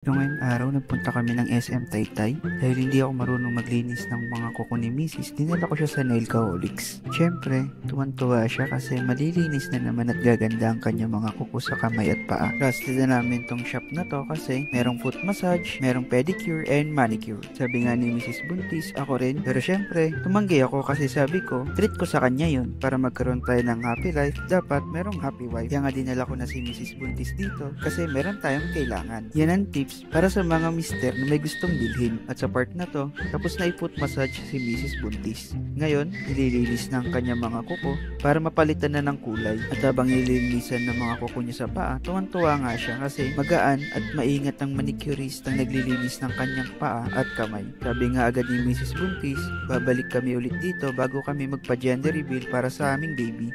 Ngayong araw nagpunta kami ng SM Taytay dahil hindi ako marunong maglinis ng mga kuko ni Mrs. Dinala ko siya sa Nailcaholics. Siyempre, tuwan-tuwa siya kasi malilinis na naman at gaganda ang kanyang mga kuko sa kamay at paa. Trusted na namin tong shop na to kasi merong foot massage, merong pedicure and manicure. Sabi nga ni Mrs. Buntis, ako rin. Pero siyempre, tumanggi ako kasi sabi ko, treat ko sa kanya yun. Para magkaroon tayo ng happy life, dapat merong happy wife. Kaya nga dinala ko na si Mrs. Buntis dito kasi meron tayong kailangan. Yan ang tips para sa mga mister na may gustong bilhin. At sa part na to, tapos na i-foot massage si Mrs. Buntis. Ngayon, nililinis ng kanyang mga kuko para mapalitan na ng kulay. At habang nililinisan ng mga kuko niya sa paa, tuwan-tuwa nga siya kasi magaan at maingat ang manicurist ang naglilinis ng kanyang paa at kamay. Sabi nga agad ni Mrs. Buntis, babalik kami ulit dito bago kami magpa-gender reveal para sa aming baby.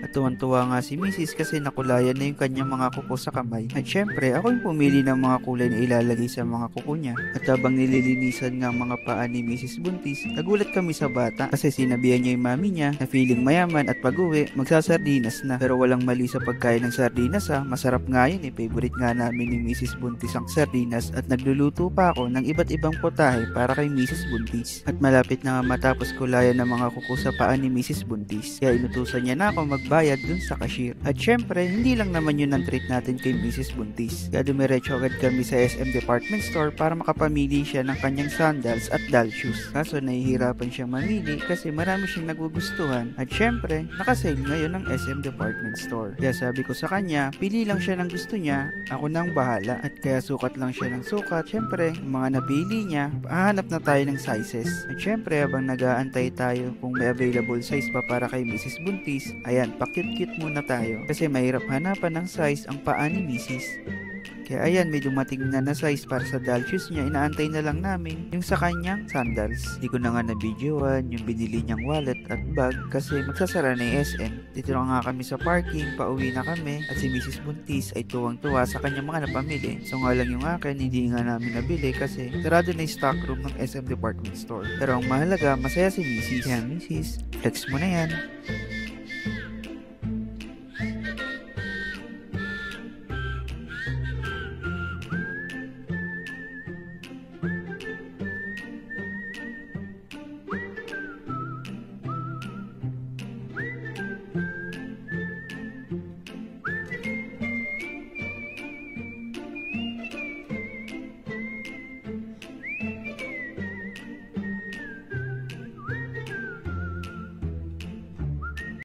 At tuwan-tuwa nga si Mrs. kasi nakulayan na yung kanyang mga kuko sa kamay. At syempre, ako yung pumili ng mga kulay na ilalagay sa mga kuko niya. At habang nililinisan nga ang mga paa ni Mrs. Buntis, nagulat kami sa bata kasi sinabihan niya yung mami niya na feeling mayaman at pag-uwi, magsasardinas na. Pero walang mali sa pagkain ng sardinas masarap nga yun favorite nga namin ni Mrs. Buntis ang sardinas at nagluluto pa ako ng iba't ibang potahe para kay Mrs. Buntis. At malapit na nga matapos kulayan ng mga kuko sa paa ni Mrs. Buntis. Kaya inutusan niya na ako magbayad dun sa cashier. At syempre, hindi lang naman yun ang treat natin kay Mrs. Buntis. Kaya dumiretso agad kami sa SM Department Store para makapamili siya ng kanyang sandals at doll shoes. Kaso nahihirapan siyang mamili kasi marami siyang nagugustuhan. At syempre, nakasale ngayon ng SM Department Store. Kaya sabi ko sa kanya, pili lang siya ng gusto niya, ako nang bahala. At kaya sukat lang siya ng sukat. Syempre, yung mga napili niya, hahanap na tayo ng sizes. At syempre, habang nag-aantay tayo kung may available size pa para kay Mrs. Buntis, ayan, pa-cute-cute muna tayo kasi mahirap hanapan ng size ang paa ni Mrs. Kaya ayan, may dumating na size para sa doll shoes niya. Inaantay na lang namin yung sa kanyang sandals. Hindi ko na nga na-videoan yung binili niyang wallet at bag kasi magsasara na yung SM. Dito na nga kami sa parking, pauwi na kami at si Mrs. Buntis ay tuwang-tuwa sa kanyang mga napamili. So nga lang yung akin, hindi nga namin nabili kasi sarado na yung stock room ng SM Department Store. Pero ang mahalaga, masaya si Mrs. Kaya Mrs., flex mo na yan.